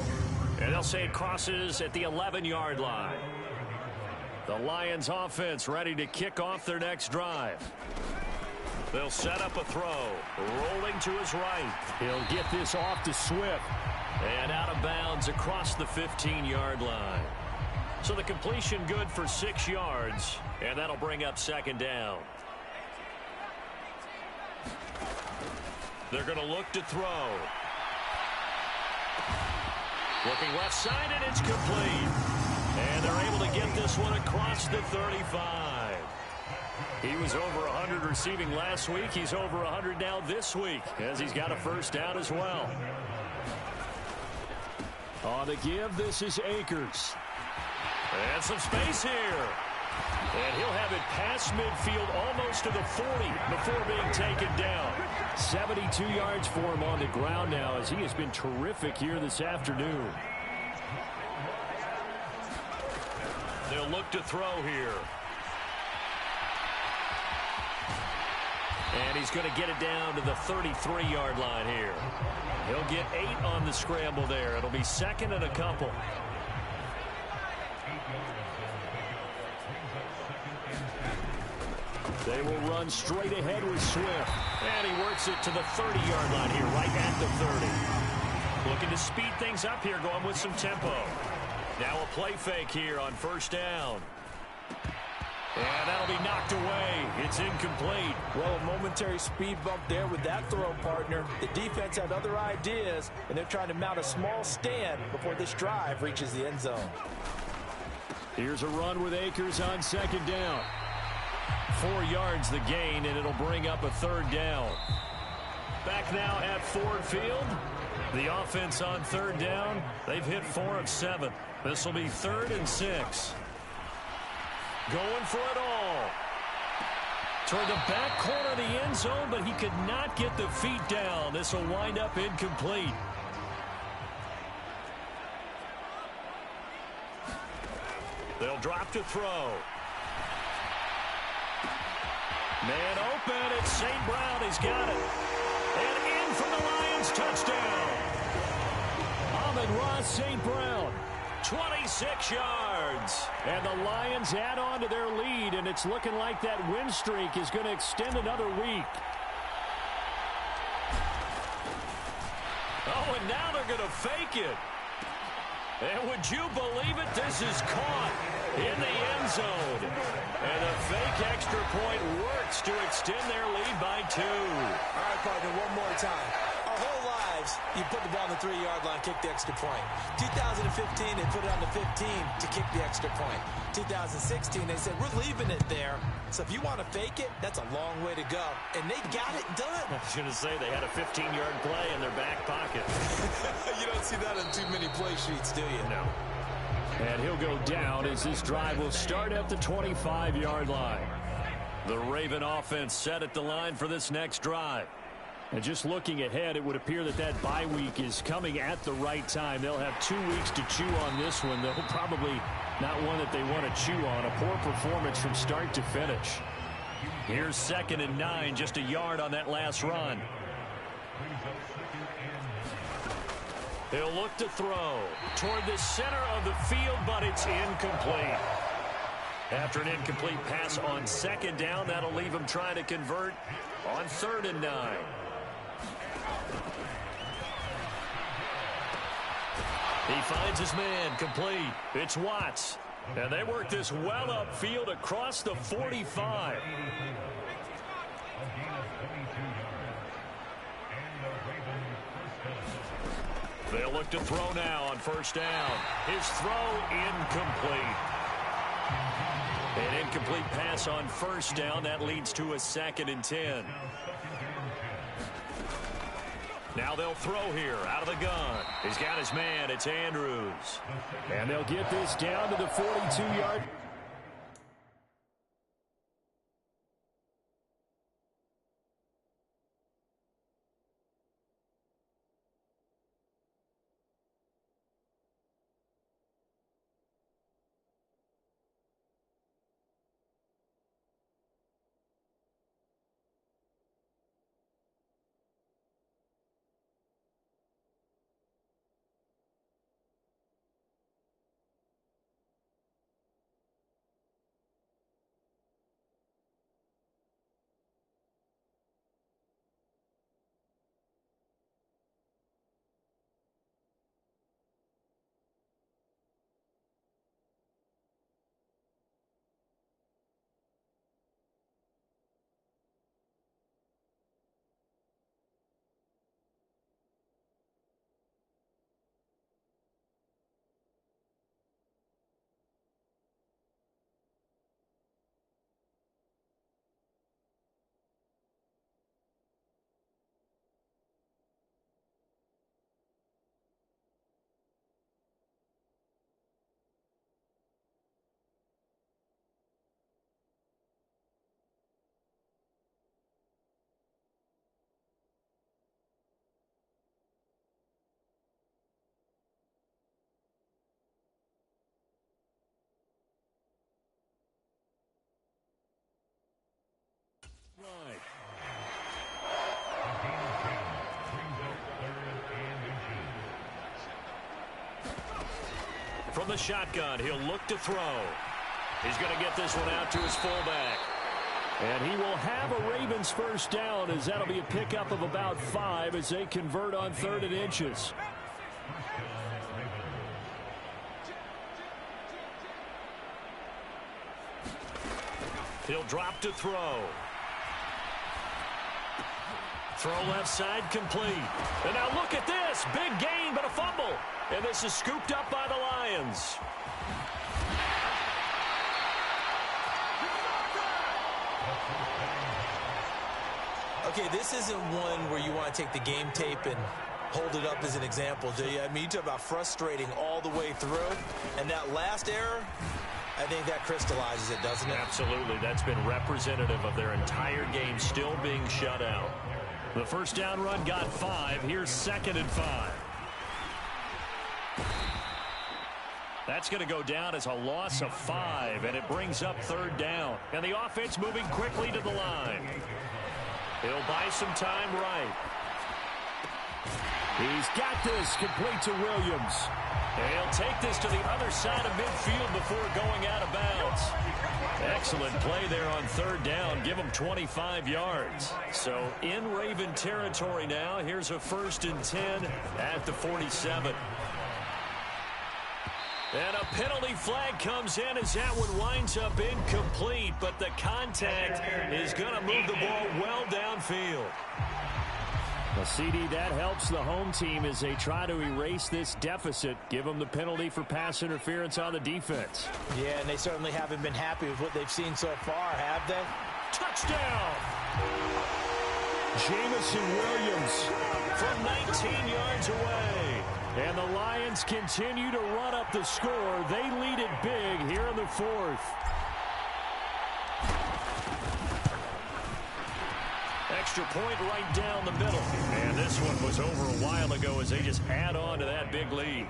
And they'll say it crosses at the 11-yard line. The Lions offense ready to kick off their next drive. They'll set up a throw. Rolling to his right. He'll get this off to Swift. And out of bounds across the 15-yard line. So the completion good for 6 yards. And that'll bring up second down. They're going to look to throw. Looking left side, and it's complete. And they're able to get this one across the 35. He was over 100 receiving last week. He's over 100 now this week, as he's got a first down as well. On the give, this is Akers. And some space here. And he'll have it past midfield almost to the 40 before being taken down. 72 yards for him on the ground now, as he has been terrific here this afternoon. They'll look to throw here. And he's going to get it down to the 33-yard line here. He'll get 8 on the scramble there. It'll be second and a couple. They will run straight ahead with Swift. And he works it to the 30-yard line here, right at the 30. Looking to speed things up here, going with some tempo. Now a play fake here on first down. And that'll be knocked away. It's incomplete. Well, a momentary speed bump there with that throw, partner. The defense had other ideas, and they're trying to mount a small stand before this drive reaches the end zone. Here's a run with Akers on second down. 4 yards the gain, and it'll bring up a third down. Back now at Ford Field. The offense on third down. They've hit 4 of 7. This will be 3rd and 6. Going for it all. Toward the back corner of the end zone, but he could not get the feet down. This will wind up incomplete. They'll drop to throw. Man open. It's St. Brown. He's got it. And in for the Lions. Touchdown. Amon-Ra St. Brown. 26 yards. And the Lions add on to their lead, and it's looking like that win streak is going to extend another week. Oh, and now they're going to fake it. And would you believe it? This is caught in the end zone. And the fake extra point works to extend their lead by 2. All right, partner, one more time. Our whole lives, you put the ball on the 3-yard line, kick the extra point. 2015, they put it on the 15 to kick the extra point. 2016, they said, we're leaving it there. So if you want to fake it, that's a long way to go. And they got it done. I was going to say, they had a 15-yard play in their back pocket. You don't see that on too many play sheets, do you? No. And he'll go down as this drive will start at the 25-yard line. The Raven offense set at the line for this next drive. And just looking ahead, it would appear that that bye week is coming at the right time. They'll have 2 weeks to chew on this one. They'll probably not one that they want to chew on. A poor performance from start to finish. Here's 2nd and 9, just a yard on that last run. He'll look to throw toward the center of the field, but it's incomplete. After an incomplete pass on 2nd down, that'll leave him trying to convert on 3rd and 9. He finds his man, complete. It's Watts. And they work this well upfield across the 45. They'll look to throw now on 1st down. His throw incomplete. An incomplete pass on 1st down. That leads to a 2nd and 10. Now they'll throw here out of the gun. He's got his man. It's Andrews. And they'll get this down to the 42-yard. From the shotgun, he'll look to throw. He's going to get this one out to his fullback. And he will have a Ravens first down, as that'll be a pickup of about 5 as they convert on 3rd and inches. He'll drop to throw. Throw left side complete. And now look at this. Big gain, but a fumble. And this is scooped up by the Lions. Okay, this isn't one where you want to take the game tape and hold it up as an example, do you? I mean, you talk about frustrating all the way through. And that last error, I think that crystallizes it, doesn't it? Absolutely. That's been representative of their entire game still being shut out. The first down run got 5. Here's 2nd and 5. That's going to go down as a loss of 5, and it brings up 3rd down. And the offense moving quickly to the line. He'll buy some time right. He's got this complete to Williams. And he'll take this to the other side of midfield before going out of bounds. Excellent play there on 3rd down. Give him 25 yards. So in Raven territory now. Here's a 1st and 10 at the 47. And a penalty flag comes in as that one winds up incomplete. But the contact is going to move the ball well downfield. Well, CD, that helps the home team as they try to erase this deficit. Give them the penalty for pass interference on the defense. Yeah, and they certainly haven't been happy with what they've seen so far, have they? Touchdown! Jamison Williams from 19 yards away. And the Lions continue to run up the score. They lead it big here in the 4th. Extra point right down the middle. And this one was over a while ago as they just add on to that big lead.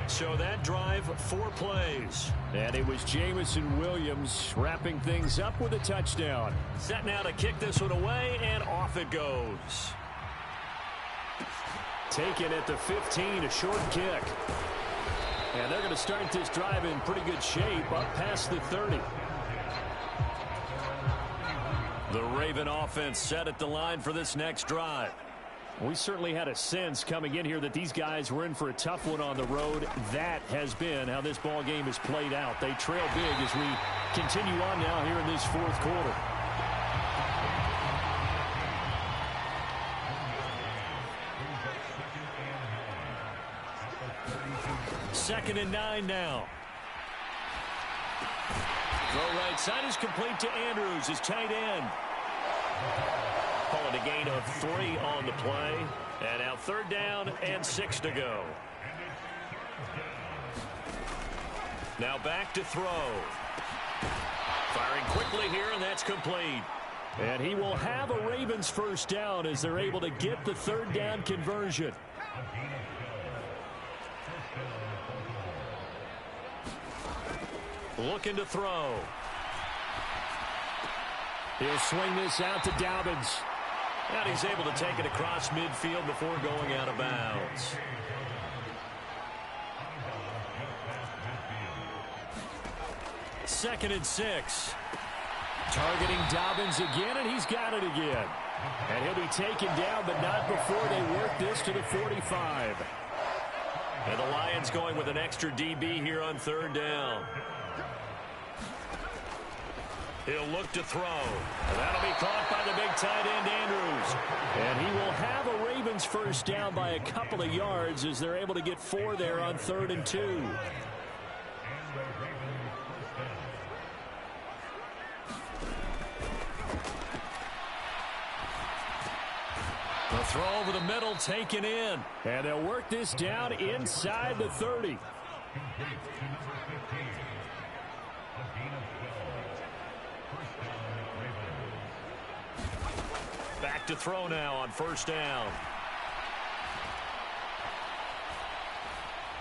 So that drive, 4 plays. And it was Jamison Williams wrapping things up with a touchdown. Set now to kick this one away, and off it goes. Taken at the 15, a short kick. And they're going to start this drive in pretty good shape up past the 30. The Raven offense set at the line for this next drive. We certainly had a sense coming in here that these guys were in for a tough one on the road. That has been how this ball game has played out. They trail big as we continue on now here in this 4th quarter. Second and 9 now. Throw right side is complete to Andrews, his tight end. Call it a gain of 3 on the play. And now 3rd down and 6 to go. Now back to throw. Firing quickly here, and that's complete. And he will have a Ravens first down as they're able to get the 3rd down conversion. Looking to throw. He'll swing this out to Dobbins. And he's able to take it across midfield before going out of bounds. Second and 6. Targeting Dobbins again, and he's got it again. And he'll be taken down, but not before they work this to the 45. And the Lions going with an extra DB here on 3rd down. He'll look to throw. And that'll be caught by the big tight end, Andrews. And he will have a Ravens first down by a couple of yards as they're able to get 4 there on 3rd and 2. The throw over the middle taken in. And they'll work this down inside the 30. Back to throw now on 1st down.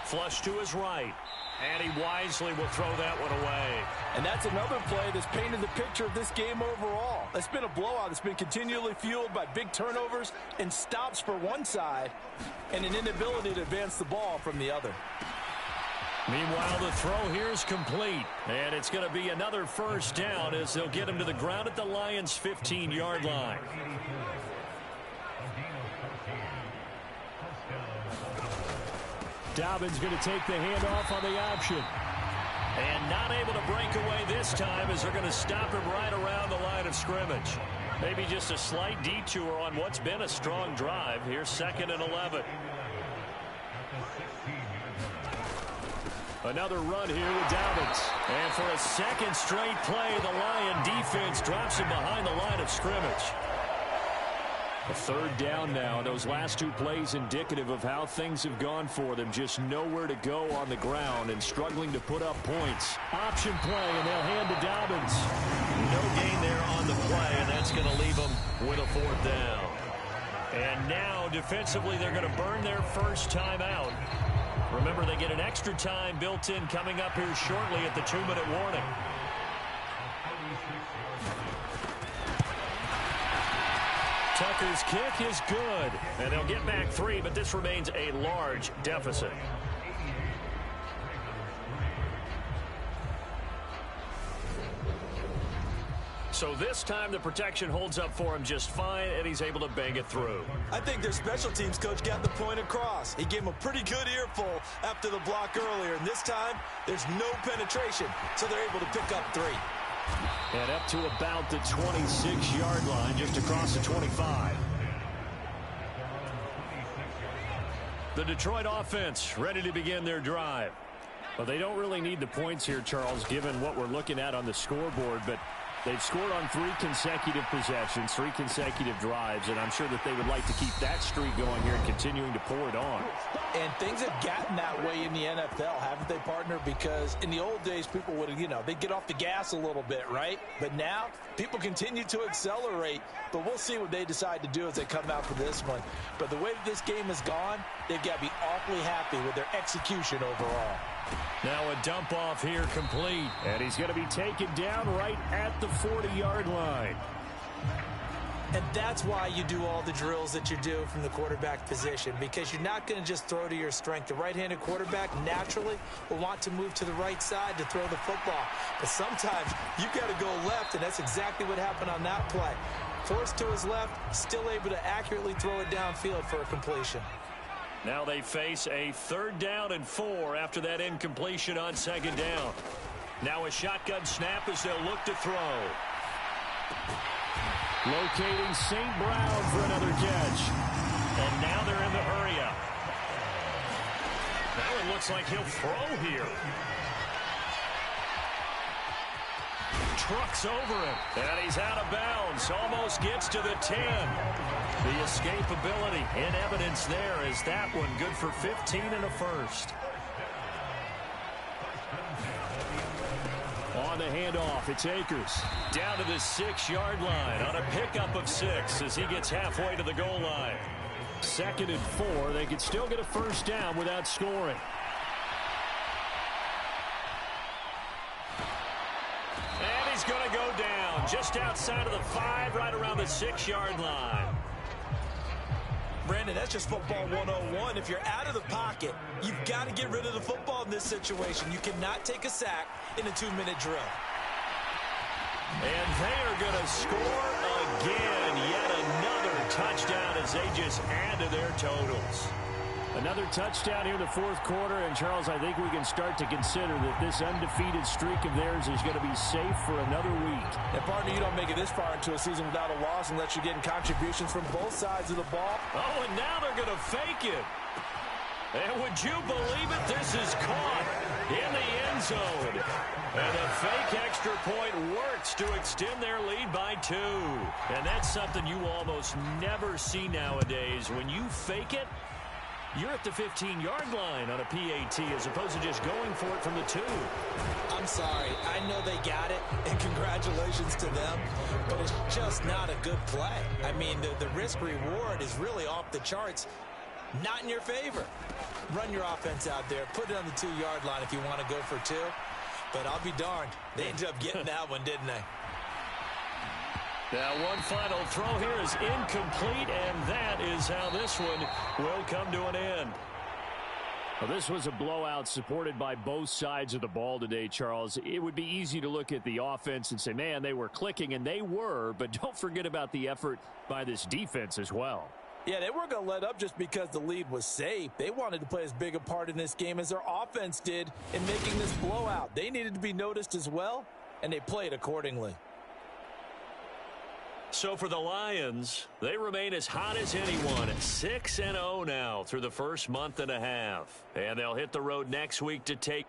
Flush to his right. And he wisely will throw that one away. And that's another play that's painted the picture of this game overall. It's been a blowout that's been continually fueled by big turnovers and stops for one side and an inability to advance the ball from the other. Meanwhile, the throw here is complete. And it's going to be another first down as they'll get him to the ground at the Lions' 15-yard line. Dobbins going to take the handoff on the option. And not able to break away this time as they're going to stop him right around the line of scrimmage. Maybe just a slight detour on what's been a strong drive. Here's 2nd and 11. Another run here with Dobbins. And for a second straight play, the Lion defense drops him behind the line of scrimmage. A 3rd down now. Those last 2 plays indicative of how things have gone for them. Just nowhere to go on the ground and struggling to put up points. Option play, and they'll hand to Dobbins. No gain there on the play, and that's going to leave them with a 4th down. And now, defensively, they're going to burn their first time out. Remember, they get an extra time built in coming up here shortly at the 2-minute warning. Tucker's kick is good, and they'll get back 3, but this remains a large deficit. So this time the protection holds up for him just fine, and he's able to bang it through. I think their special teams coach got the point across. He gave him a pretty good earful after the block earlier, and this time there's no penetration, so they're able to pick up 3. And up to about the 26-yard line, just across the 25. The Detroit offense ready to begin their drive. Well, they don't really need the points here, Charles, given what we're looking at on the scoreboard, but they've scored on 3 consecutive possessions, 3 consecutive drives, and I'm sure that they would like to keep that streak going here and continuing to pour it on. And things have gotten that way in the NFL, haven't they, partner? Because in the old days, people would, they'd get off the gas a little bit, right? But now, people continue to accelerate, but we'll see what they decide to do as they come out for this one. But the way that this game has gone, they've got to be awfully happy with their execution overall. Now a dump off here complete. And he's going to be taken down right at the 40-yard line. And that's why you do all the drills that you do from the quarterback position, because you're not going to just throw to your strength. The right-handed quarterback naturally will want to move to the right side to throw the football. But sometimes you've got to go left, and that's exactly what happened on that play. Forced to his left, still able to accurately throw it downfield for a completion. Now they face a 3rd down and 4 after that incompletion on 2nd down. Now a shotgun snap as they'll look to throw. Locating St. Brown for another catch. And now they're in the hurry-up. Now it looks like he'll throw here. Trucks over him. And he's out of bounds. Almost gets to the 10. The escapability in evidence there is that one good for 15 and a first. On the handoff, it's Akers. Down to the 6-yard line on a pickup of 6 as he gets halfway to the goal line. 2nd and 4. They could still get a first down without scoring. And he's going to go down just outside of the 5, right around the 6-yard line. Brandon, that's just football 101. If you're out of the pocket, you've got to get rid of the football in this situation. You cannot take a sack in a 2-minute drill. And they are going to score again. Yet another touchdown as they just add to their totals. Another touchdown here in the 4th quarter. And, Charles, I think we can start to consider that this undefeated streak of theirs is going to be safe for another week. And, partner, you don't make it this far into a season without a loss unless you're getting contributions from both sides of the ball. Oh, and now they're going to fake it. And would you believe it? This is caught in the end zone. And a fake extra point works to extend their lead by 2. And that's something you almost never see nowadays. When you fake it, you're at the 15-yard line on a PAT as opposed to just going for it from the 2. I'm sorry. I know they got it, and congratulations to them, but it's just not a good play. I mean, the risk-reward is really off the charts. Not in your favor. Run your offense out there. Put it on the 2-yard line if you want to go for 2. But I'll be darned. They ended up getting that one, didn't they? Now one final throw here is incomplete, and that is how this one will come to an end. Well, this was a blowout supported by both sides of the ball today, Charles. It would be easy to look at the offense and say, man, they were clicking, and they were, but don't forget about the effort by this defense as well. Yeah, they weren't going to let up just because the lead was safe. They wanted to play as big a part in this game as their offense did in making this blowout. They needed to be noticed as well, and they played accordingly. So for the Lions, they remain as hot as anyone at 6-0 now through the first month and a half. And they'll hit the road next week to take